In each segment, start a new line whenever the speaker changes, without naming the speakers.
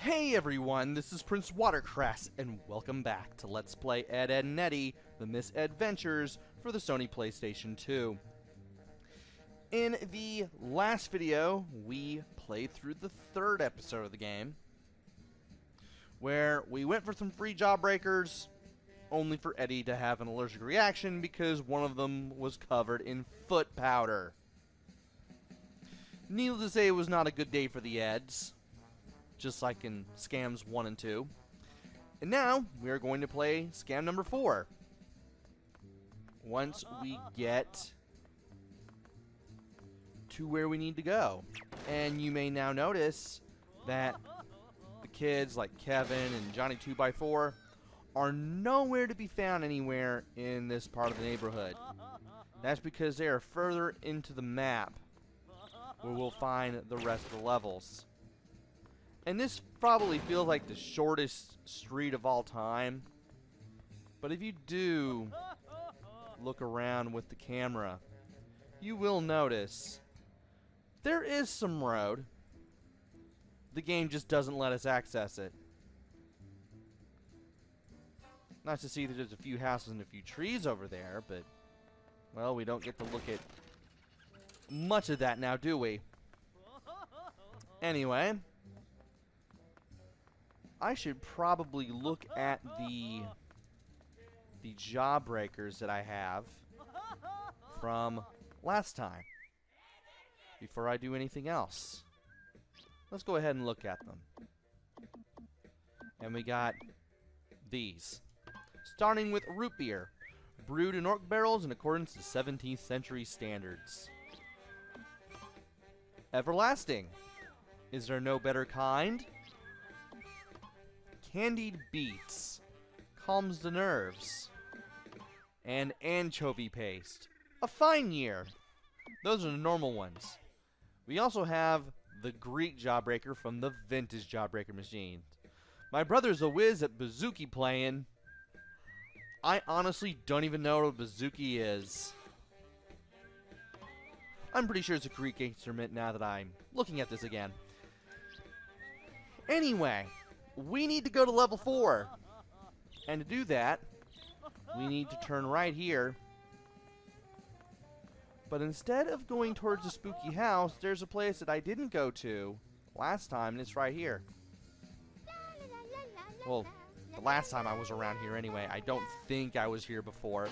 Hey everyone, this is PrinceWatercress, and welcome back to Let's Play Ed, Edd, and Eddy, the Mis-Edventures for the Sony PlayStation 2. In the last video, we played through the third episode of the game, where we went for some free jawbreakers, only for Eddy to have an allergic reaction because one of them was covered in foot powder. Needless to say, it was not a good day for the Eds, just like in Scams 1 and 2. And now, we are going to play Scam number 4. Once we get to where we need to go. And you may now notice that the kids like Kevin and Johnny 2x4 are nowhere to be found anywhere in this part of the neighborhood. That's because they are further into the map, where we'll find the rest of the levels. And this probably feels like the shortest street of all time. But if you do look around with the camera, you will notice there is some road. The game just doesn't let us access it. Nice to see that there's a few houses and a few trees over there, but, well, we don't get to look at much of that now, do we? Anyway, I should probably look at the jawbreakers that I have from last time before I do anything else. Let's go ahead and look at them. And we got these. Starting with root beer, brewed in oak barrels in accordance to 17th century standards. Everlasting. Is there no better kind? Candied beets. Calms the nerves. And anchovy paste. A fine year. Those are the normal ones. We also have the Greek jawbreaker from the vintage jawbreaker machine. My brother's a whiz at bouzouki playing. I honestly don't even know what a bouzouki is. I'm pretty sure it's a Greek instrument now that I'm looking at this again. Anyway, we need to go to level 4. And to do that, we need to turn right here. But instead of going towards the spooky house, there's a place that I didn't go to last time, and it's right here. Well, the last time I was around here anyway. I don't think I was here before.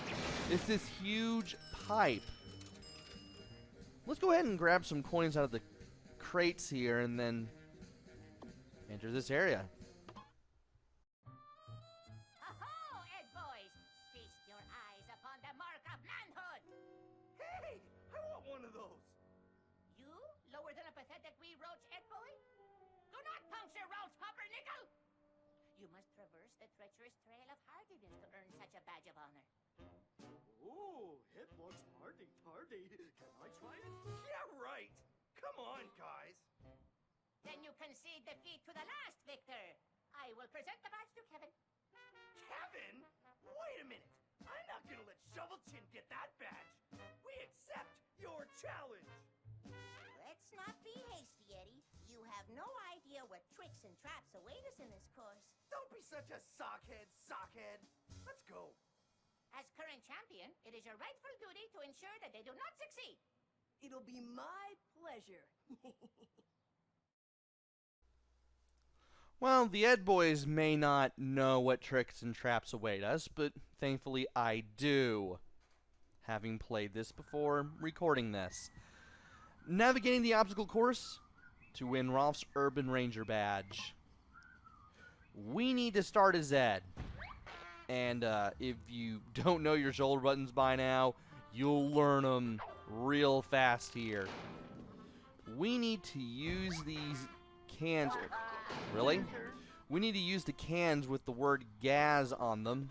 It's this huge pipe. Let's go ahead and grab some coins out of the crates here and then enter this area.
Aho, Ed boys! Feast your eyes upon the mark of manhood!
Hey! I want one of those!
You, lower than a pathetic wee roach, Ed boy? Do not puncture roach, pumpernickel! You must traverse the treacherous trail of hardiness to earn such a badge of honor.
Ooh, it looks hardy-tardy. Can I try it? Yeah, right! Come on, guys!
Then you concede defeat to the last victor. I will present the badge to Kevin.
Kevin? Wait a minute! I'm not gonna let Shovel Chin get that badge! We accept your challenge!
Let's not be hasty, Eddy. You have no idea what tricks and traps await us in this course.
Don't be such a sockhead! Let's go!
As current champion, it is your rightful duty to ensure that they do not succeed.
It'll be my pleasure.
Well, the Ed boys may not know what tricks and traps await us, but thankfully I do, having played this before recording this. Navigating the obstacle course to win Rolf's Urban Ranger badge. We need to start as Ed. And if you don't know your shoulder buttons by now, you'll learn them real fast here. We need to use these cans. Really? We need to use the cans with the word gas on them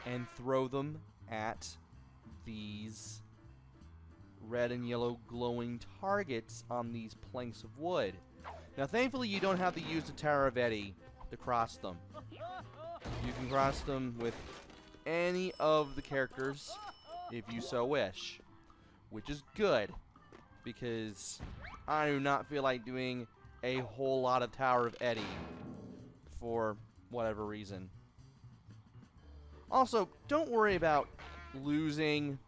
and throw them at these red and yellow glowing targets on these planks of wood. Now, thankfully, you don't have to use the Tower of Eddy to cross them. You can cross them with any of the characters if you so wish, which is good because I do not feel like doing a whole lot of Tower of Eddy for whatever reason. Also, don't worry about losing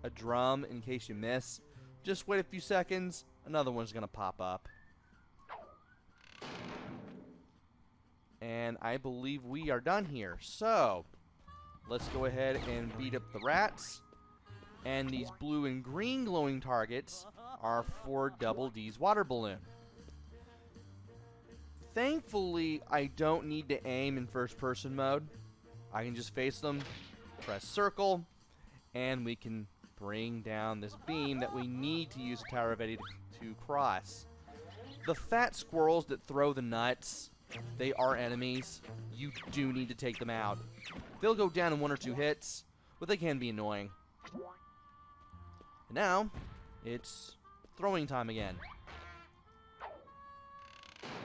a drum in case you miss. Just wait a few seconds, another one's going to pop up. And I believe we are done here. So, let's go ahead and beat up the rats. And these blue and green glowing targets are for Double D's water balloon. Thankfully, I don't need to aim in first person mode. I can just face them, press circle, and we can bring down this beam that we need to use a Tower of Eddy to cross. The fat squirrels that throw the nuts, they are enemies. You do need to take them out. They'll go down in 1 or 2 hits, but they can be annoying. And now, it's throwing time again.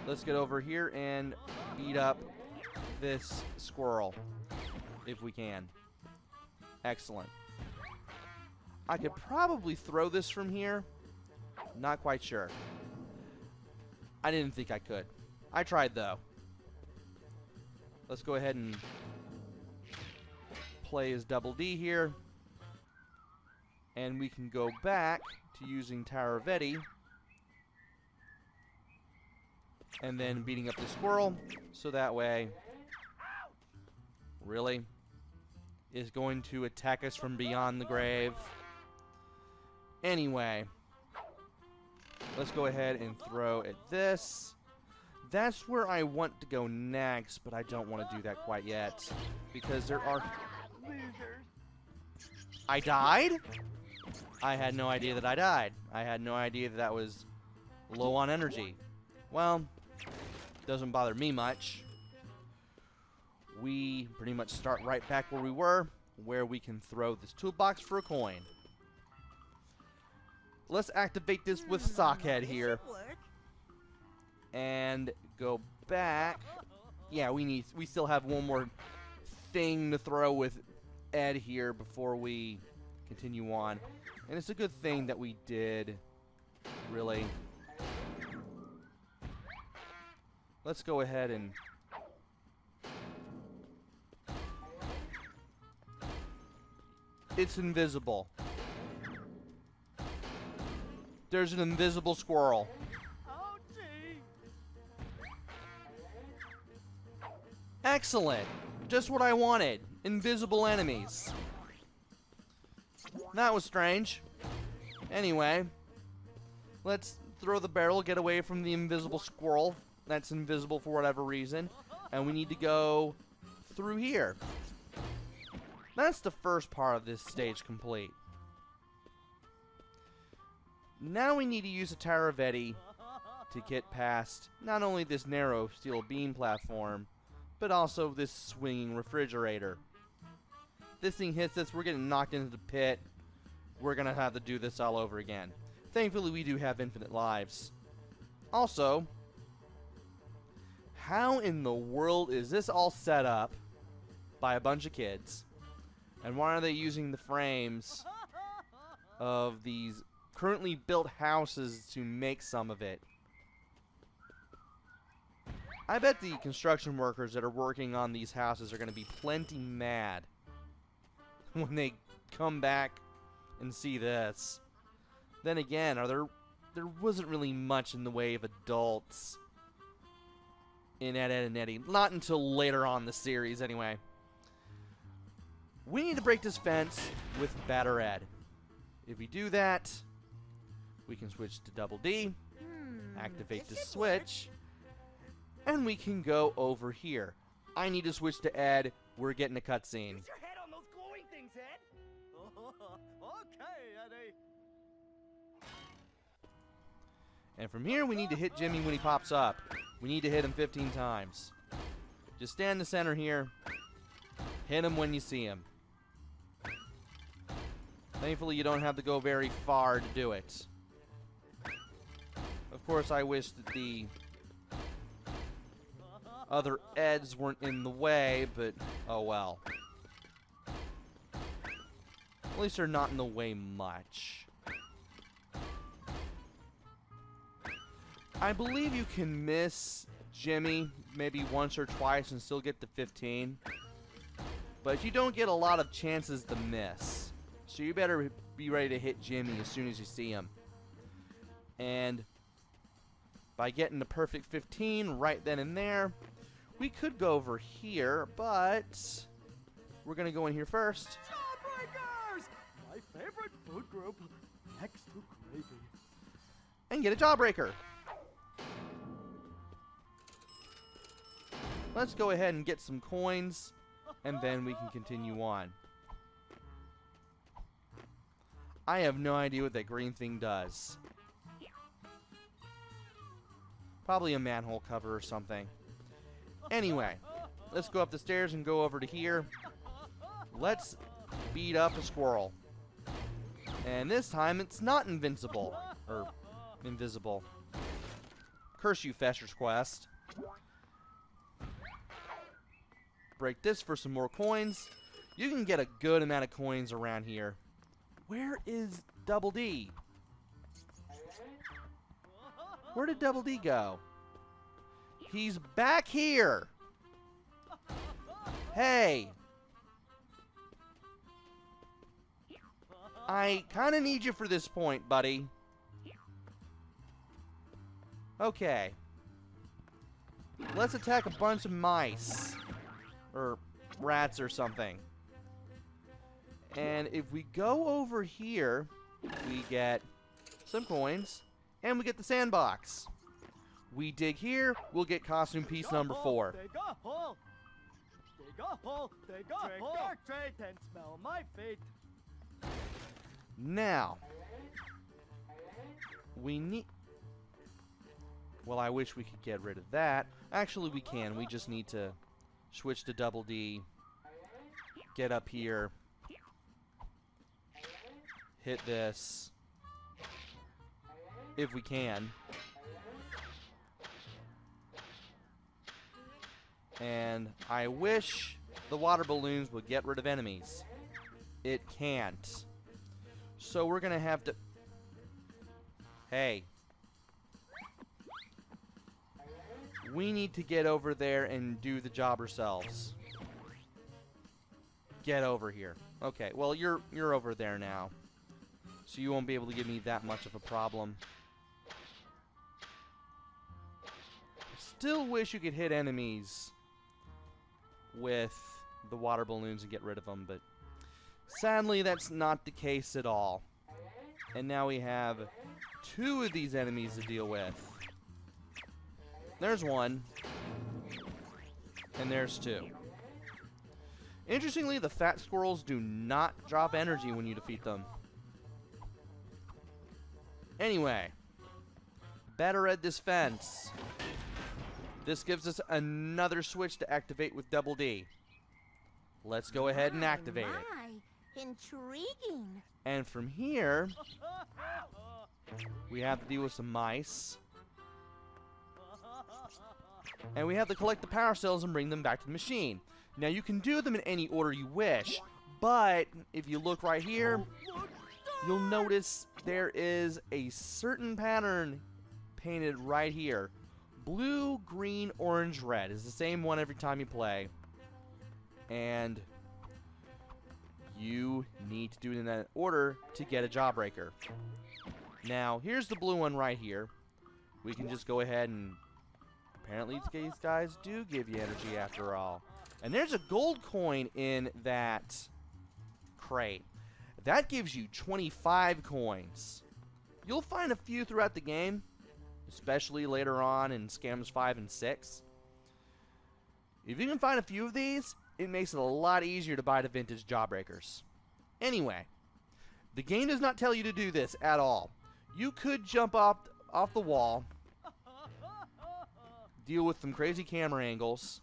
Let's get over here and beat up this squirrel, if we can. Excellent. I could probably throw this from here. Not quite sure. I didn't think I could. I tried, though. Let's go ahead and play as Double D here. And we can go back to using Tower of Eddy. And then beating up the squirrel. So that way, really, is going to attack us from beyond the grave. Anyway, let's go ahead and throw at this. That's where I want to go next, but I don't want to do that quite yet. Because there are... I died? I had no idea that I died. I had no idea that that was low on energy. Well, doesn't bother me much. We pretty much start right back where we were, where we can throw this toolbox for a coin. Let's activate this with Sockhead here. And go back. Yeah, we still have one more thing to throw with Ed here before we continue on. And it's a good thing that we did, really. Let's go ahead and... It's invisible. There's an invisible squirrel. Excellent. Just what I wanted. Invisible enemies. That was strange. Anyway, let's throw the barrel, get away from the invisible squirrel that's invisible for whatever reason, and we need to go through here. That's the first part of this stage complete. Now we need to use a Tower of Eddy to get past not only this narrow steel beam platform, but also this swinging refrigerator. This thing hits us, we're getting knocked into the pit. We're gonna have to do this all over again. Thankfully, we do have infinite lives. Also, how in the world is this all set up by a bunch of kids? And why are they using the frames of these currently built houses to make some of it? I bet the construction workers that are working on these houses are going to be plenty mad when they come back and see this. Then again, there wasn't really much in the way of adults in Ed, Edd and Eddy. Not until later on in the series, anyway. We need to break this fence with Batter Ed. If we do that, we can switch to Double D, activate the switch, and we can go over here. I need to switch to Ed. We're getting a cutscene.
Use your head on those glowing things, Ed.
Okay, Eddy.
And from here, we need to hit Jimmy when he pops up. We need to hit him 15 times. Just stand in the center here. Hit him when you see him. Thankfully, you don't have to go very far to do it. Of course, I wish that the other Eds weren't in the way, but oh well. At least they're not in the way much. I believe you can miss Jimmy maybe once or twice and still get the 15. But you don't get a lot of chances to miss. So you better be ready to hit Jimmy as soon as you see him. And by getting the perfect 15 right then and there, we could go over here, but we're going to go in here first.
Jawbreakers! My favorite food group, next to gravy.
And get a Jawbreaker. Let's go ahead and get some coins, and then we can continue on. I have no idea what that green thing does. Probably a manhole cover or something. Anyway, let's go up the stairs and go over to here. Let's beat up a squirrel. And this time it's not invincible. Or invisible. Curse you, Fester's Quest. Break this for some more coins. You can get a good amount of coins around here. Where is Double D? Where did Double D go? He's back here. Hey. I kind of need you for this point, buddy. Okay. Let's attack a bunch of mice. Or rats or something. And if we go over here, we get some coins. And we get the sandbox. We dig here, we'll get costume piece number 4.
Dig a hole. Dig a hole. Dig a hole. Trick or treat and smell my feet.
Now, we need... Well, I wish we could get rid of that. Actually, we can. We just need to switch to Double D. Get up here. Hit this. If we can. And I wish the water balloons would get rid of enemies. It can't. So we're gonna have to... Hey. We need to get over there and do the job ourselves. Get over here. Okay, well you're over there now. So you won't be able to give me that much of a problem. Still wish you could hit enemies with the water balloons and get rid of them, but sadly that's not the case at all. And now we have 2 of these enemies to deal with. There's 1. And there's 2. Interestingly, the fat squirrels do not drop energy when you defeat them. Anyway, better at this fence. This gives us another switch to activate with Double D. Let's go ahead and activate it.
Intriguing.
And from here, we have to deal with some mice. And we have to collect the power cells and bring them back to the machine. Now you can do them in any order you wish, but if you look right here, you'll notice there is a certain pattern painted right here. Blue, green, orange, red is the same one every time you play. And you need to do it in that order to get a Jawbreaker. Now, here's the blue one right here. We can just go ahead and... Apparently these guys do give you energy after all. And there's a gold coin in that crate. That gives you 25 coins. You'll find a few throughout the game, especially later on in Scams 5 and 6. If you can find a few of these, it makes it a lot easier to buy the vintage Jawbreakers. Anyway, the game does not tell you to do this at all. You could jump off the wall, deal with some crazy camera angles,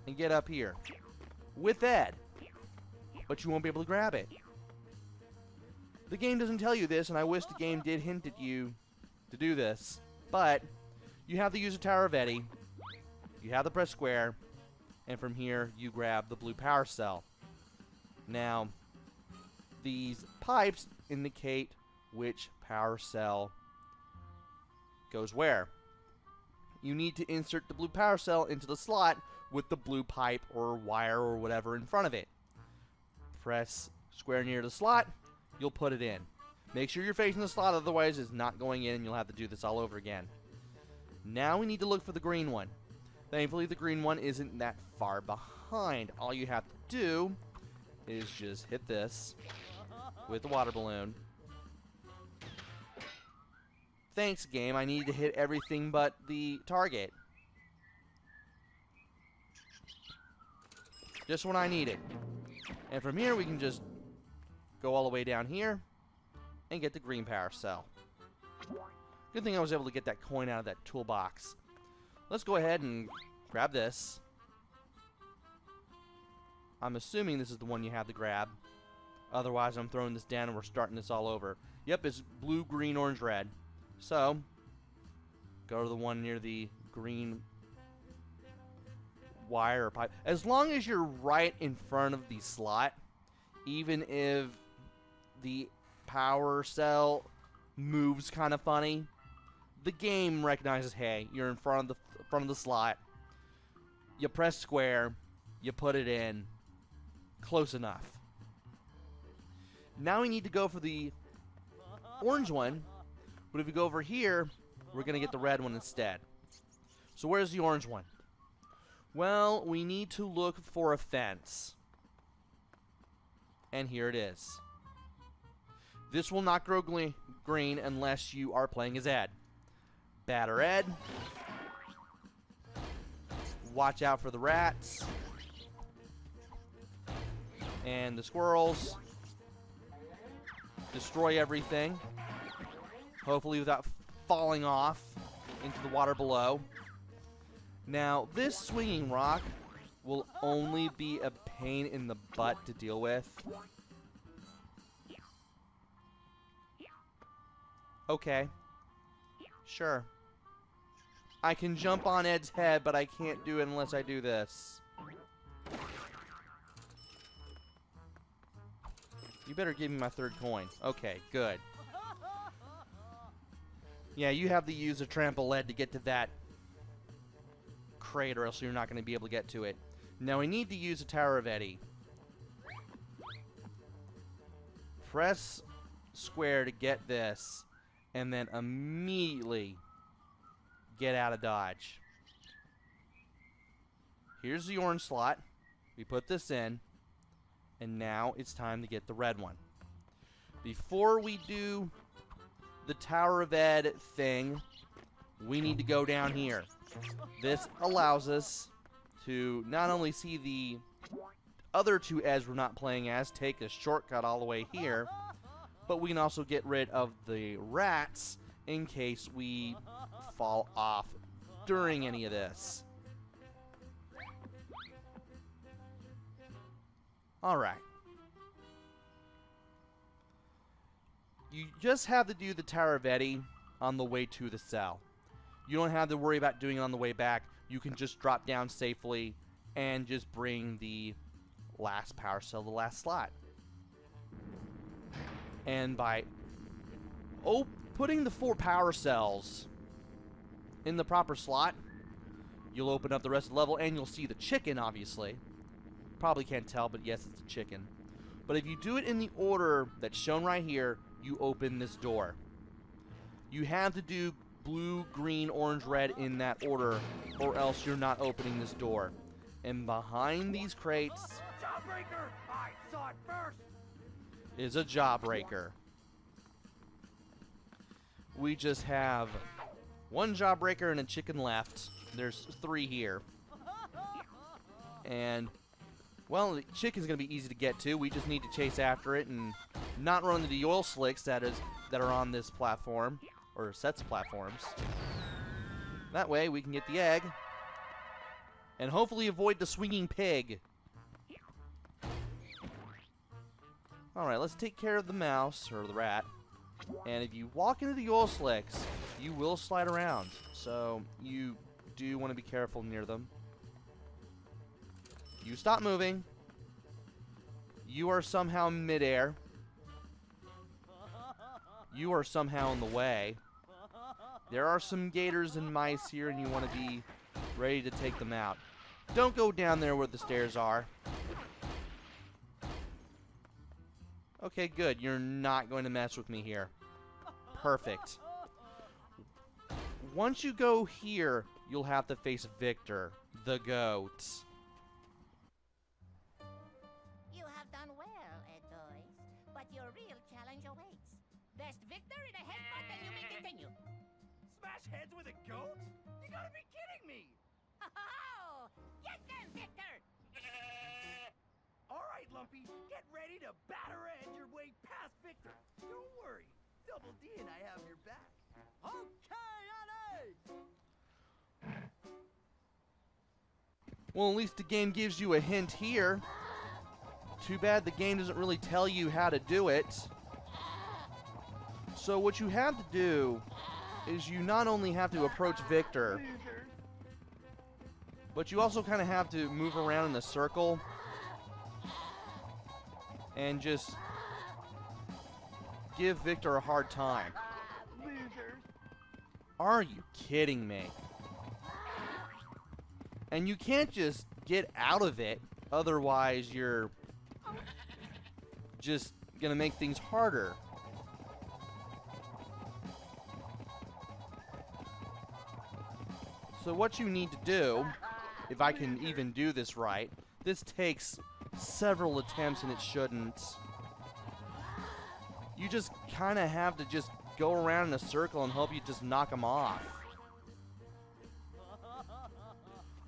and get up here with Ed. But you won't be able to grab it. The game doesn't tell you this, and I wish the game did hint at you to do this. But you have to use the Tower of Eddy. You have to press square. And from here, you grab the blue power cell. Now, these pipes indicate which power cell goes where. You need to insert the blue power cell into the slot with the blue pipe or wire or whatever in front of it. Press square near the slot, you'll put it in. Make sure you're facing the slot, otherwise it's not going in and you'll have to do this all over again. Now we need to look for the green one. Thankfully the green one isn't that far behind. All you have to do is just hit this with the water balloon. Thanks, game. I need to hit everything but the target. Just when I need it. And from here, we can just go all the way down here and get the green power cell. Good thing I was able to get that coin out of that toolbox. Let's go ahead and grab this. I'm assuming this is the one you have to grab. Otherwise, I'm throwing this down and we're starting this all over. Yep, it's blue, green, orange, red. So, go to the one near the green wire or pipe. As long as you're right in front of the slot, even if the power cell moves kind of funny, the game recognizes, hey, you're in front of the slot. You press square, you put it in. Close enough. Now we need to go for the orange one. But if we go over here, we're going to get the red one instead. So where's the orange one? Well, we need to look for a fence. And here it is. This will not grow green unless you are playing as Ed. Batter Ed. Watch out for the rats. And the squirrels. Destroy everything. Hopefully without falling off into the water below. Now, this swinging rock will only be a pain in the butt to deal with. Okay. Sure. I can jump on Ed's head, but I can't do it unless I do this. You better give me my third coin. Okay, good. Yeah, you have to use a trample lead to get to that crate, or else you're not going to be able to get to it. Now we need to use a Tower of Eddy. Press square to get this, and then immediately get out of dodge. Here's the orange slot. We put this in, and now it's time to get the red one. Before we do the Tower of Ed thing, we need to go down here. This allows us to not only see the other two Eds we're not playing as, take a shortcut all the way here, but we can also get rid of the rats in case we fall off during any of this. Alright. You just have to do the Tower of Eddy on the way to the cell. You don't have to worry about doing it on the way back. You can just drop down safely and just bring the last power cell to the last slot. And by putting the 4 power cells in the proper slot, you'll open up the rest of the level and you'll see the chicken, obviously. Probably can't tell, but yes, it's a chicken. But if you do it in the order that's shown right here, you open this door. You have to do blue, green, orange, red in that order, or else you're not opening this door. And behind these crates
Jawbreaker! I saw it first!
is a Jawbreaker. We just have 1 Jawbreaker and a chicken left. There's 3 here. And, well, the chicken's going to be easy to get to. We just need to chase after it and not run into the oil slicks that are on this platform, or sets of platforms. That way we can get the egg and hopefully avoid the swinging pig. Alright, let's take care of the mouse, or the rat. And if you walk into the oil slicks, you will slide around. So you do want to be careful near them. You stop moving. You are somehow midair. You are somehow in the way. There are some gators and mice here, and you want to be ready to take them out. Don't go down there where the stairs are. Okay, good. You're not going to mess with me here. Perfect. Once you go here, you'll have to face Victor, the goat.
You have done well, Eddy, but your real challenge awaits. Best Victor in a headbutt, and you may continue.
Smash heads with a goat? You gotta be kidding me!
Oh, get them, Victor!
All right, Lumpy, get ready to batter edge your way past Victor. Don't worry, Double D and I have your back. Okay, Eddy!
Well, at least the game gives you a hint here. Too bad the game doesn't really tell you how to do it. So what you have to do is you not only have to approach Victor, but you also kind of have to move around in a circle and just give Victor a hard time. Are you kidding me? And you can't just get out of it, otherwise you're just gonna make things harder. So what you need to do, if I can even do this right, this takes several attempts and it shouldn't. You just kind of have to just go around in a circle and hope you just knock them off.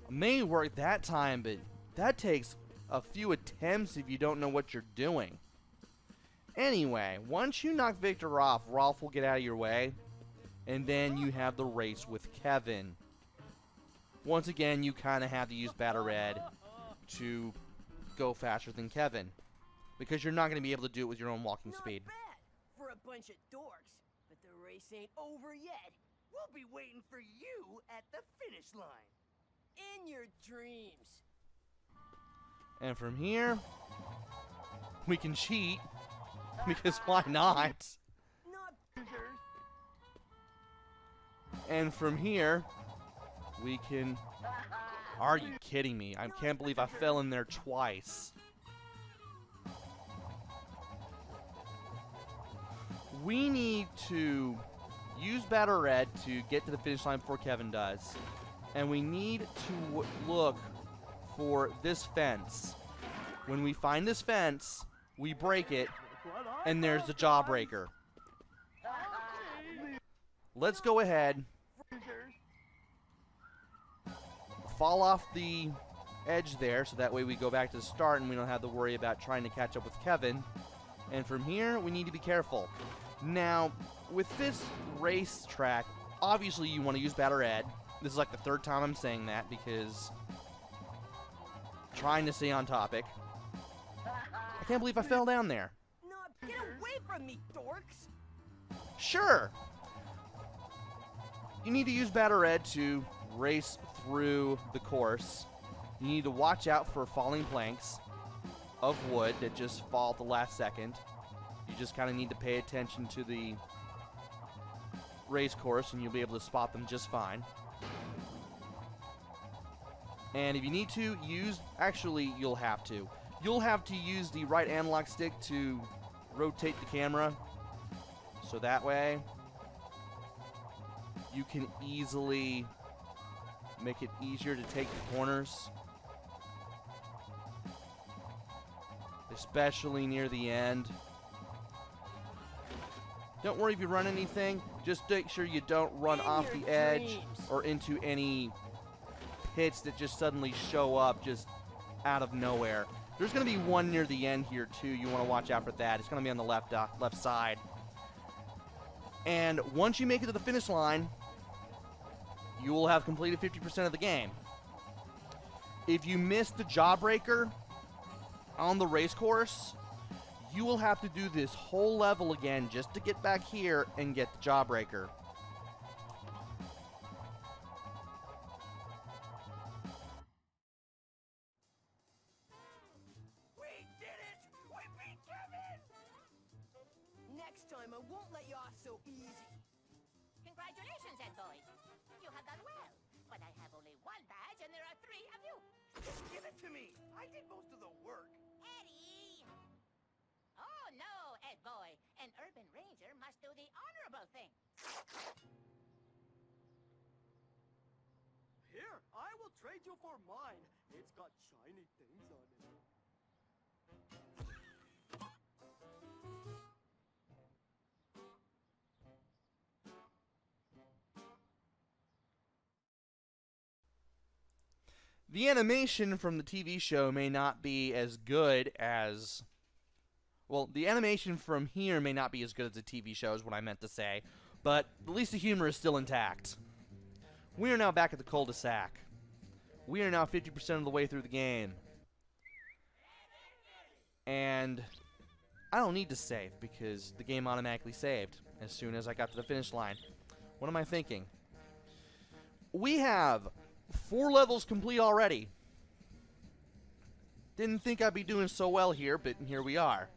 It may work that time, but that takes a few attempts if you don't know what you're doing. Anyway, once you knock Victor off, Rolf will get out of your way, and then you have the race with Kevin. Once again, you kind of have to use Batter Red to go faster than Kevin, because you're not going to be able to do it with your own walking speed.
Not bad for a bunch of dorks, but the race ain't over yet.
We'll be waiting for you at the finish line.
In your dreams.
And from here, we can cheat, because why not?
Not
And from here, we can... Are you kidding me? I can't believe I fell in there twice. We need to use Batter Red to get to the finish line before Kevin does. And we need to look for this fence. When we find this fence, we break it, and there's the jawbreaker. Let's go ahead, fall off the edge there, so that way we go back to the start and we don't have to worry about trying to catch up with Kevin. And from here, we need to be careful. Now, with this racetrack, obviously you want to use Batter Red. This is like the third time I'm saying that, because trying to stay on topic. I can't believe I fell down there.
Not get away from me, dorks.
Sure. You need to use Batter Red to race through the course. You need to watch out for falling planks of wood that just fall at the last second. You just kind of need to pay attention to the race course and you'll be able to spot them just fine. And if you need to use, actually you'll have to use the right analog stick to rotate the camera, so that way you can easily make it easier to take the corners, especially near the end. Don't worry if you run anything, just make sure you don't run off the edge or into any pits that just suddenly show up just out of nowhere. There's going to be one near the end here too. You want to watch out for that. It's going to be on the left side. And once you make it to the finish line, you will have completed 50% of the game. If you miss the jawbreaker on the race course, you will have to do this whole level again just to get back here and get the jawbreaker.
We did it! We beat Kevin!
Next time I won't let you off so easy.
Congratulations, Eddy.
Just give it to me. I did most of the work.
Eddie! Oh, no, Ed boy. An urban ranger must do the honorable thing.
Here, I will trade you for mine. It's got shiny things on it.
The animation from the TV show may not be as good as... Well, the animation from here may not be as good as the TV show, is what I meant to say, but at least the humor is still intact. We are now back at the cul-de-sac. We are now 50% of the way through the game. And I don't need to save because the game automatically saved as soon as I got to the finish line. What am I thinking? We have 4 levels complete already. Didn't think I'd be doing so well here, but here we are.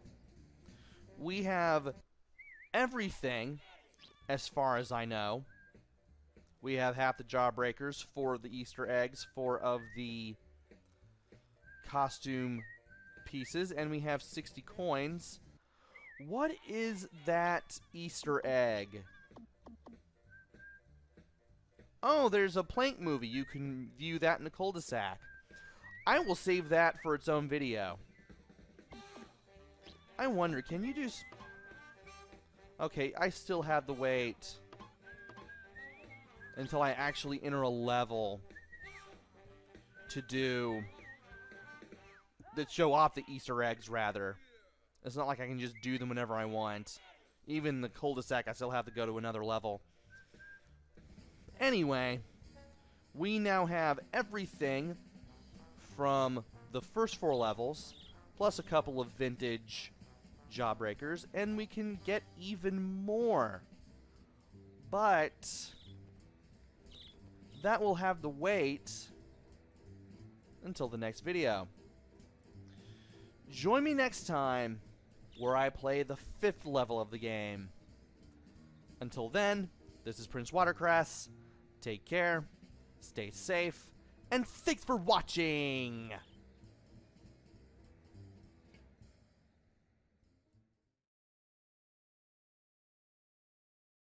We have everything, as far as I know. We have half the jawbreakers, 4 of the Easter eggs, 4 of the costume pieces, and we have 60 coins. What is that Easter egg? Oh, there's a plank movie. You can view that in the cul-de-sac. I will save that for its own video. I wonder, can you do... Okay, I still have to wait until I actually enter a level to do... that show off the Easter eggs, rather. It's not like I can just do them whenever I want. Even the cul-de-sac, I still have to go to another level. Anyway, we now have everything from the first 4 levels, plus a couple of vintage jawbreakers, and we can get even more. But that will have to wait until the next video. Join me next time where I play the 5th level of the game. Until then, this is PrinceWatercress. Take care, stay safe, and thanks for watching!